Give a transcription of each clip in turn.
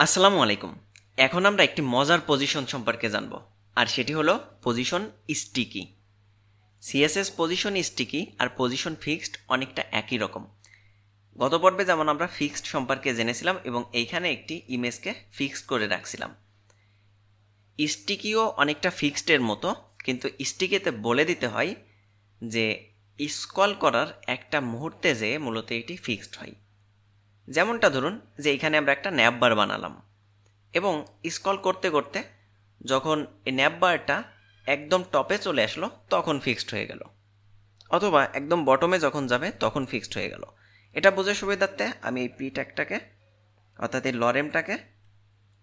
আসসালামু আলাইকুম। এখন আমরা একটি মজার পজিশন সম্পর্কে জানব, আর সেটি হলো position sticky. CSS position sticky আর পজিশন ফিক্সড অনেকটা একই রকম। গত পর্বে যেমন আমরা ফিক্সড সম্পর্কে জেনেছিলাম এবং এইখানে একটি ইমেজকে ফিক্সড করে রাখছিলাম। স্টিকিও অনেকটা ফিক্সডের মতো, কিন্তু স্টিকিতে বলে দিতে হয় যে স্ক্রল করার একটা মুহূর্তে যে মূলত এটি ফিক্সড হয়। যেমনটা ধরুন যে এইখানে আমরা একটা ন্যাপ বার বানালাম এবং স্ক্রল করতে করতে যখন এই ন্যাপ বারটা একদম টপে চলে আসলো তখন ফিক্সড হয়ে গেল, অথবা একদম বটমে যখন যাবে তখন ফিক্সড হয়ে গেল। এটা বোঝার সুবিধার্থে আমি এই পি ট্যাগটাকে অর্থাৎ এই লরেমটাকে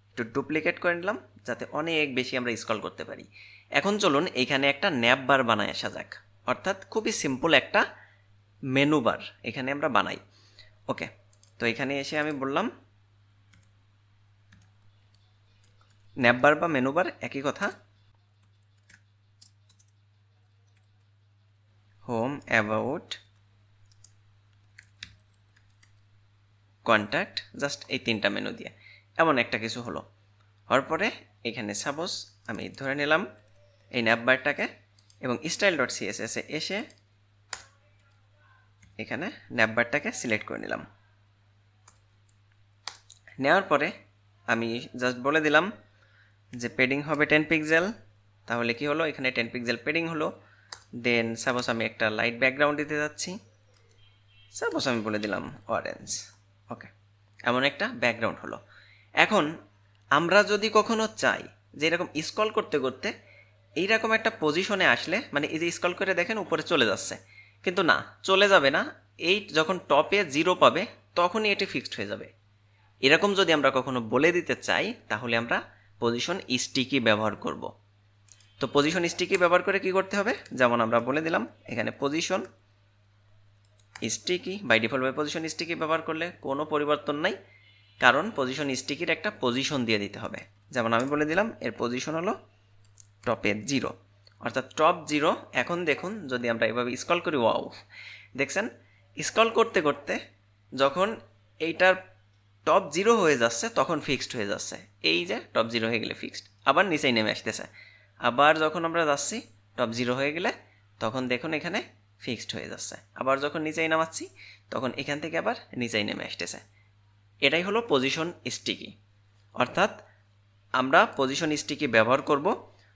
একটু ডুপ্লিকেট করে নিলাম, যাতে অনেক বেশি আমরা স্ক্রল করতে পারি। এখন চলুন এইখানে একটা ন্যাপ বার বানায় আসা যাক, অর্থাৎ খুবই সিম্পল একটা মেনু বার এখানে আমরা বানাই। ওকে, তো এখানে এসে আমি বললাম ন্যাপ বার বা মেনু বার একই কথা। হোম, অ্যাবাউট, কন্ট্যাক্ট, জাস্ট এই তিনটা মেনু দিয়ে এমন একটা কিছু হলো। হওয়ার পরে এখানে সাপোজ আমি ধরে নিলাম এই ন্যাপ বারটাকে এবং style.css এ এসে এখানে ন্যাপ বারটাকে সিলেক্ট করে নিলাম। নেওয়ার পরে আমি জাস্ট বলে দিলাম যে পেডিং হবে 10 পিক্সেল। তাহলে কি হলো, এখানে 10 পিক্সেল পেডিং হলো। দেন সাপোজ আমি একটা লাইট ব্যাকগ্রাউন্ড দিতে যাচ্ছি, সাপোজ আমি বলে দিলাম অরেঞ্জ। ওকে, এমন একটা ব্যাকগ্রাউন্ড হলো। এখন আমরা যদি কখনো চাই যে এরকম স্ক্রল করতে করতে এইরকম একটা পজিশনে আসলে, মানে এই যে স্ক্রল করে দেখেন উপরে চলে যাচ্ছে, কিন্তু না, চলে যাবে না। এই যখন টপে 0 পাবে তখনই এটি ফিক্সড হয়ে যাবে। এরকম যদি আমরা কখনো বলে দিতে চাই তাহলে আমরা পজিশন স্টিকি ব্যবহার করব। তো পজিশন স্টিকি ব্যবহার করে কি করতে হবে, যেমন আমরা বলে দিলাম এখানে পজিশন স্টিকি। বাই ডিফল্ট ভাবে পজিশন স্টিকি ব্যবহার করলে কোনো পরিবর্তন নাই, কারণ পজিশন স্টিকির একটা পজিশন দিয়ে দিতে হবে। যেমন আমি বলে দিলাম এর পজিশন হলো টপে 0, অর্থাৎ টপ 0। এখন দেখুন যদি আমরা এভাবে স্ক্রল করি, ওয়াও, দেখছেন স্ক্রল করতে করতে যখন এইটার টপ 0 হয়ে যাচ্ছে তখন ফিক্সড হয়ে যাচ্ছে। এই যে টপ 0 হয়ে গেলে ফিক্সড, আবার নিচেই নেমে আসতেছে। আবার যখন আমরা যাচ্ছি টপ 0 হয়ে গেলে তখন দেখুন এখানে ফিক্সড হয়ে যাচ্ছে। আবার যখন নিচেই নামাচ্ছি তখন এখান থেকে আবার নিচেই নেমে আসতেছে। এটাই হলো পজিশন স্টিকি। অর্থাৎ আমরা পজিশন স্টিকি ব্যবহার করব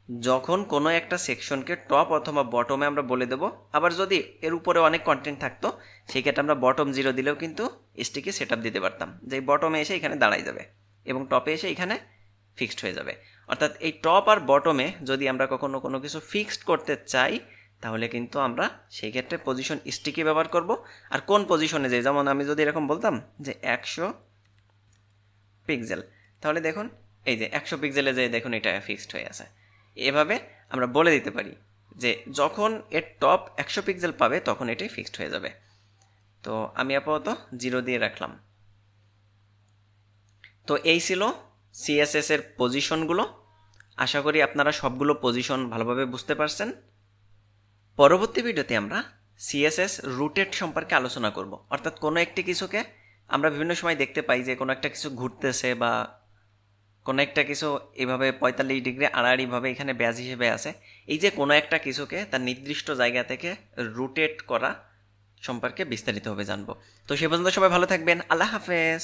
যখন কোনো একটা সেকশনকে টপ অথবা বটমে আমরা বলে দেব। আবার যদি এর উপরে অনেক কন্টেন্ট থাকতো সেক্ষেত্রে আমরা বটম 0 দিলেও কিন্তু স্টিকি সেট আপ দিতে পারতাম, যে বটমে এসে এখানে দাঁড়াই যাবে এবং টপে এসে এখানে ফিক্সড হয়ে যাবে। অর্থাৎ এই টপ আর বটমে যদি আমরা কখনো কোনো কিছু ফিক্সড করতে চাই তাহলে কিন্তু আমরা সেই ক্ষেত্রে পজিশন স্টিকি ব্যবহার করব। আর কোন পজিশনে যাই, যেমন আমি যদি এরকম বলতাম যে 100 পিক্সেল, তাহলে দেখুন এই যে 100 পিক্সেলে যে দেখুন এটা ফিক্সড হয়ে আছে। এভাবে আমরা বলে দিতে পারি যে যখন এর টপ 100 পিক্সেল পাবে তখন এটি ফিক্সড হয়ে যাবে। তো আমি আপাতত 0 দিয়ে রাখলাম। তো এই ছিল সিএসএস এর পজিশনগুলো। আশা করি আপনারা সবগুলো পজিশন ভালোভাবে বুঝতে পারছেন। পরবর্তী ভিডিওতে আমরা সিএসএস রুটেট সম্পর্কে আলোচনা করব। অর্থাৎ কোনো একটি কিছুকে আমরা বিভিন্ন সময় দেখতে পাই যে কোনো একটা কিছু ঘুরতেছে বা কোনো একটা কিছু এভাবে 45 ডিগ্রি আড়াআড়িভাবে এখানে ব্যাজ হিসেবে আছে। এই যে কোনো একটা কিছুকে তার নির্দিষ্ট জায়গা থেকে রুটেট করা সম্পর্কে বিস্তারিতভাবে জানবো। তো সে পর্যন্ত সবাই ভালো থাকবেন। আল্লাহ হাফেজ।